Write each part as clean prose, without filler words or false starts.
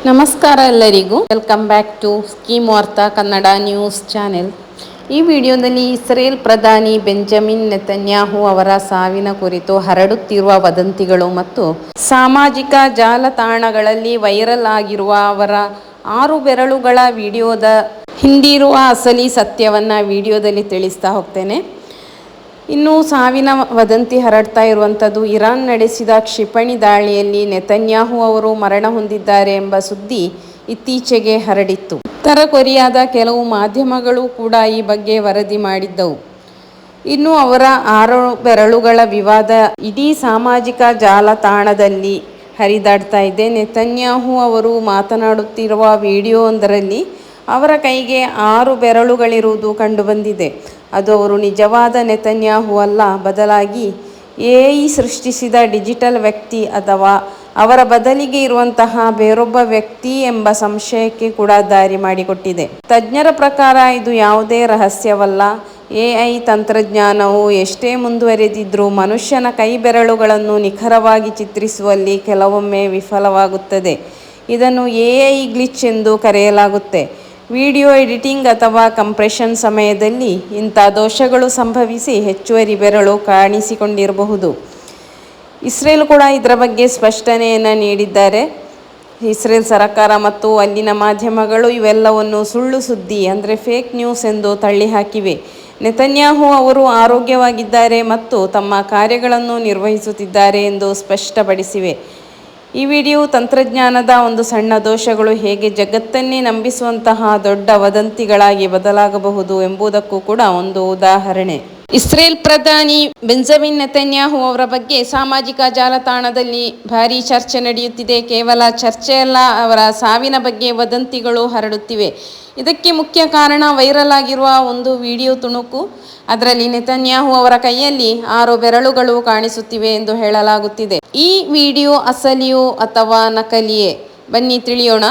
ನಮಸ್ಕಾರ ಎಲ್ಲರಿಗೂ, welcome back to scheme ವಾರ್ತಾ ಕನ್ನಡ ನ್ಯೂಸ್ ಚಾನೆಲ್. ಈ ವಿಡಿಯೋದಲ್ಲಿ ಇಸ್ರೇಲ್ ಪ್ರಧಾನಿ ಬೆಂಜಮಿನ್ ನೆತನ್ಯಾಹು ಅವರ ಸಾವಿನ ಕುರಿತು ಹರಡುತ್ತಿರುವ ವದಂತಿಗಳು ಮತ್ತು ಸಾಮಾಜಿಕ ಜಾಲತಾಣಗಳಲ್ಲಿ ವೈರಲ್ ಆಗಿರುವ ಅವರ 6 ಬೆರಳುಗಳ ವಿಡಿಯೋದ ಹಿಂದಿರುವ ಅಸಲಿ ಸತ್ಯವನ್ನು ವಿಡಿಯೋದಲ್ಲಿ ತಿಳಿಸ್ತಾ ಹೋಗ್ತೇನೆ. ಇನ್ನು ಸಾವಿನ ವದಂತಿ ಹರಡ್ತಾ ಇರುವಂಥದ್ದು, ಇರಾನ್ ನಡೆಸಿದ ಕ್ಷಿಪಣಿ ದಾಳಿಯಲ್ಲಿ ನೆತನ್ಯಾಹು ಅವರು ಮರಣ ಹೊಂದಿದ್ದಾರೆ ಎಂಬ ಸುದ್ದಿ ಇತ್ತೀಚೆಗೆ ಹರಡಿತ್ತು. ಉತ್ತರ ಕೊರಿಯಾದ ಕೆಲವು ಮಾಧ್ಯಮಗಳು ಕೂಡ ಈ ಬಗ್ಗೆ ವರದಿ ಮಾಡಿದ್ದವು. ಇನ್ನು ಅವರ 6 ಬೆರಳುಗಳ ವಿವಾದ ಇಡೀ ಸಾಮಾಜಿಕ ಜಾಲತಾಣದಲ್ಲಿ ಹರಿದಾಡ್ತಾ ಇದೆ. ನೆತನ್ಯಾಹು ಅವರು ಮಾತನಾಡುತ್ತಿರುವ ವಿಡಿಯೋವೊಂದರಲ್ಲಿ ಅವರ ಕೈಗೆ 6 ಬೆರಳುಗಳಿರುವುದು ಕಂಡುಬಂದಿದೆ. ಅದು ಅವರು ನಿಜವಾದ ನೆತನ್ಯಾಹು ಅಲ್ಲ, ಬದಲಾಗಿ AI ಸೃಷ್ಟಿಸಿದ ಡಿಜಿಟಲ್ ವ್ಯಕ್ತಿ ಅಥವಾ ಅವರ ಬದಲಿಗೆ ಇರುವಂತಹ ಬೇರೊಬ್ಬ ವ್ಯಕ್ತಿ ಎಂಬ ಸಂಶಯಕ್ಕೆ ಕೂಡ ದಾರಿ ಮಾಡಿಕೊಟ್ಟಿದೆ. ತಜ್ಞರ ಪ್ರಕಾರ ಇದು ಯಾವುದೇ ರಹಸ್ಯವಲ್ಲ. AI ತಂತ್ರಜ್ಞಾನವು ಎಷ್ಟೇ ಮುಂದುವರೆದಿದ್ರೂ ಮನುಷ್ಯನ ಕೈ ಬೆರಳುಗಳನ್ನು ನಿಖರವಾಗಿ ಚಿತ್ರಿಸುವಲ್ಲಿ ಕೆಲವೊಮ್ಮೆ ವಿಫಲವಾಗುತ್ತದೆ. ಇದನ್ನು AI ಗ್ಲಿಚ್ ಎಂದು ಕರೆಯಲಾಗುತ್ತೆ. ವಿಡಿಯೋ ಎಡಿಟಿಂಗ್ ಅಥವಾ ಕಂಪ್ರೆಷನ್ ಸಮಯದಲ್ಲಿ ಇಂಥ ದೋಷಗಳು ಸಂಭವಿಸಿ ಹೆಚ್ಚುವರಿ ಬೆರಳು ಕಾಣಿಸಿಕೊಂಡಿರಬಹುದು. ಇಸ್ರೇಲ್ ಕೂಡ ಇದರ ಬಗ್ಗೆ ಸ್ಪಷ್ಟನೆಯನ್ನು ನೀಡಿದ್ದಾರೆ. ಇಸ್ರೇಲ್ ಸರ್ಕಾರ ಮತ್ತು ಅಲ್ಲಿನ ಮಾಧ್ಯಮಗಳು ಇವೆಲ್ಲವನ್ನು ಸುಳ್ಳು ಸುದ್ದಿ ಅಂದರೆ ಫೇಕ್ ನ್ಯೂಸ್ ಎಂದು ತಳ್ಳಿಹಾಕಿವೆ. ನೆತನ್ಯಾಹು ಅವರು ಆರೋಗ್ಯವಾಗಿದ್ದಾರೆ ಮತ್ತು ತಮ್ಮ ಕಾರ್ಯಗಳನ್ನು ನಿರ್ವಹಿಸುತ್ತಿದ್ದಾರೆ ಎಂದು ಸ್ಪಷ್ಟಪಡಿಸಿವೆ. ಈ ವಿಡಿಯೋ ತಂತ್ರಜ್ಞಾನದ ಒಂದು ಸಣ್ಣ ದೋಷಗಳು ಹೇಗೆ ಜಗತ್ತನ್ನೇ ನಂಬಿಸುವಂತಹ ದೊಡ್ಡ ವದಂತಿಗಳಾಗಿ ಬದಲಾಗಬಹುದು ಎಂಬುದಕ್ಕೂ ಕೂಡ ಒಂದು ಉದಾಹರಣೆ. ಇಸ್ರೇಲ್ ಪ್ರಧಾನಿ ಬೆಂಜಮಿನ್ ನೆತನ್ಯಾಹು ಅವರ ಬಗ್ಗೆ ಸಾಮಾಜಿಕ ಜಾಲತಾಣದಲ್ಲಿ ಭಾರೀ ಚರ್ಚೆ ನಡೆಯುತ್ತಿದೆ. ಕೇವಲ ಚರ್ಚೆಯಲ್ಲ, ಅವರ ಸಾವಿನ ಬಗ್ಗೆ ವದಂತಿಗಳು ಹರಡುತ್ತಿವೆ. ಇದಕ್ಕೆ ಮುಖ್ಯ ಕಾರಣ ವೈರಲ್ ಆಗಿರುವ ಒಂದು ವಿಡಿಯೋ ತುಣುಕು. ಅದರಲ್ಲಿ ನೆತನ್ಯಾಹು ಅವರ ಕೈಯಲ್ಲಿ 6 ಬೆರಳುಗಳು ಕಾಣಿಸುತ್ತಿವೆ ಎಂದು ಹೇಳಲಾಗುತ್ತಿದೆ. ಈ ವಿಡಿಯೋ ಅಸಲಿಯೋ ಅಥವಾ ನಕಲಿಯೇ? ಬನ್ನಿ ತಿಳಿಯೋಣ.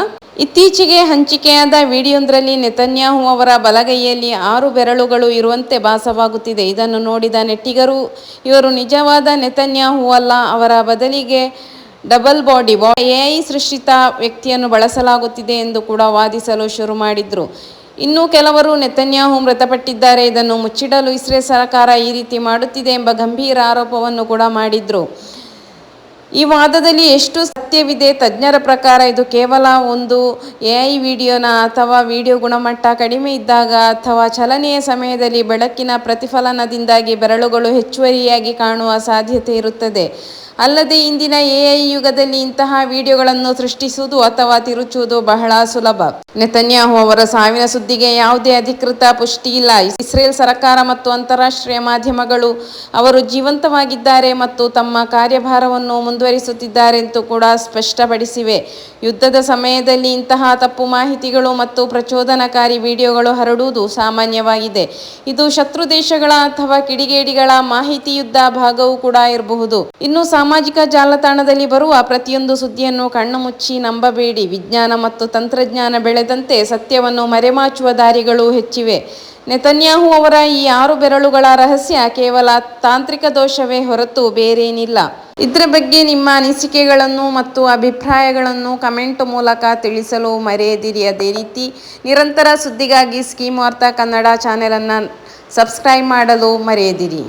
ಇತ್ತೀಚೆಗೆ ಹಂಚಿಕೆಯಾದ ವಿಡಿಯೋವೊಂದರಲ್ಲಿ ನೆತನ್ಯಾಹು ಅವರ ಬಲಗೈಯಲ್ಲಿ 6 ಬೆರಳುಗಳು ಇರುವಂತೆ ಭಾಸವಾಗುತ್ತಿದೆ. ಇದನ್ನು ನೋಡಿದ ನೆಟ್ಟಿಗರು ಇವರು ನಿಜವಾದ ನೆತನ್ಯಾಹು ಅಲ್ಲ, ಅವರ ಬದಲಿಗೆ ಡಬಲ್ ಬಾಡಿ AI ಸೃಷ್ಟಿತ ವ್ಯಕ್ತಿಯನ್ನು ಬಳಸಲಾಗುತ್ತಿದೆ ಎಂದು ಕೂಡ ವಾದಿಸಲು ಶುರು ಮಾಡಿದ್ರು. ಇನ್ನು ಕೆಲವರು ನೆತನ್ಯಾಹು ಮೃತಪಟ್ಟಿದ್ದಾರೆ, ಇದನ್ನು ಮುಚ್ಚಿಡಲು ಇಸ್ರೇಲ್ ಸರ್ಕಾರ ಈ ರೀತಿ ಮಾಡುತ್ತಿದೆ ಎಂಬ ಗಂಭೀರ ಆರೋಪವನ್ನು ಕೂಡ ಮಾಡಿದ್ರು. ಈ ವಾದದಲ್ಲಿ ಎಷ್ಟು ಸತ್ಯವಿದೆ? ತಜ್ಞರ ಪ್ರಕಾರ ಇದು ಕೇವಲ ಒಂದು AI ವಿಡಿಯೋನ ಅಥವಾ ವಿಡಿಯೋ ಗುಣಮಟ್ಟ ಕಡಿಮೆ ಇದ್ದಾಗ ಅಥವಾ ಚಲನೆಯ ಸಮಯದಲ್ಲಿ ಬೆಳಕಿನ ಪ್ರತಿಫಲನದಿಂದಾಗಿ ಬೆರಳುಗಳು ಹೆಚ್ಚುವರಿಯಾಗಿ ಕಾಣುವ ಸಾಧ್ಯತೆ ಇರುತ್ತದೆ. ಅಲ್ಲದೆ ಇಂದಿನ AI ಯುಗದಲ್ಲಿ ಇಂತಹ ವಿಡಿಯೋಗಳನ್ನು ಸೃಷ್ಟಿಸುವುದು ಅಥವಾ ತಿರುಚುವುದು ಬಹಳ ಸುಲಭ. ನೆತನ್ಯಾಹು ಅವರ ಸಾವಿನ ಸುದ್ದಿಗೆ ಯಾವುದೇ ಅಧಿಕೃತ ಪುಷ್ಟಿ ಇಲ್ಲ. ಇಸ್ರೇಲ್ ಸರ್ಕಾರ ಮತ್ತು ಅಂತಾರಾಷ್ಟ್ರೀಯ ಮಾಧ್ಯಮಗಳು ಅವರು ಜೀವಂತವಾಗಿದ್ದಾರೆ ಮತ್ತು ತಮ್ಮ ಕಾರ್ಯಭಾರವನ್ನು ಮುಂದುವರಿಸುತ್ತಿದ್ದಾರೆ ಎಂದು ಕೂಡ ಸ್ಪಷ್ಟಪಡಿಸಿವೆ. ಯುದ್ಧದ ಸಮಯದಲ್ಲಿ ಇಂತಹ ತಪ್ಪು ಮಾಹಿತಿಗಳು ಮತ್ತು ಪ್ರಚೋದನಕಾರಿ ವಿಡಿಯೋಗಳು ಹರಡುವುದು ಸಾಮಾನ್ಯವಾಗಿದೆ. ಇದು ಶತ್ರು ದೇಶಗಳ ಅಥವಾ ಕಿಡಿಗೇಡಿಗಳ ಮಾಹಿತಿ ಯುದ್ಧ ಭಾಗವೂ ಕೂಡ ಇರಬಹುದು. ಇನ್ನು ಸಾಮಾಜಿಕ ಜಾಲತಾಣದಲ್ಲಿ ಬರುವ ಪ್ರತಿಯೊಂದು ಸುದ್ದಿಯನ್ನು ಕಣ್ಣು ಮುಚ್ಚಿ ನಂಬಬೇಡಿ. ವಿಜ್ಞಾನ ಮತ್ತು ತಂತ್ರಜ್ಞಾನ ಬೆಳೆದಂತೆ ಸತ್ಯವನ್ನು ಮರೆಮಾಚುವ ದಾರಿಗಳು ಹೆಚ್ಚಿವೆ. ನೆತನ್ಯಾಹು ಅವರ ಈ 6 ಬೆರಳುಗಳ ರಹಸ್ಯ ಕೇವಲ ತಾಂತ್ರಿಕ ದೋಷವೇ ಹೊರತು ಬೇರೇನಿಲ್ಲ. ಇದರ ಬಗ್ಗೆ ನಿಮ್ಮ ಅನಿಸಿಕೆಗಳನ್ನು ಮತ್ತು ಅಭಿಪ್ರಾಯಗಳನ್ನು ಕಮೆಂಟ್ ಮೂಲಕ ತಿಳಿಸಲು ಮರೆಯದಿರಿ. ಅದೇ ರೀತಿ ನಿರಂತರ ಸುದ್ದಿಗಾಗಿ ಸ್ಕೀಮ್ ವಾರ್ತಾ ಕನ್ನಡ ಚಾನೆಲನ್ನು ಸಬ್ಸ್ಕ್ರೈಬ್ ಮಾಡಲು ಮರೆಯದಿರಿ.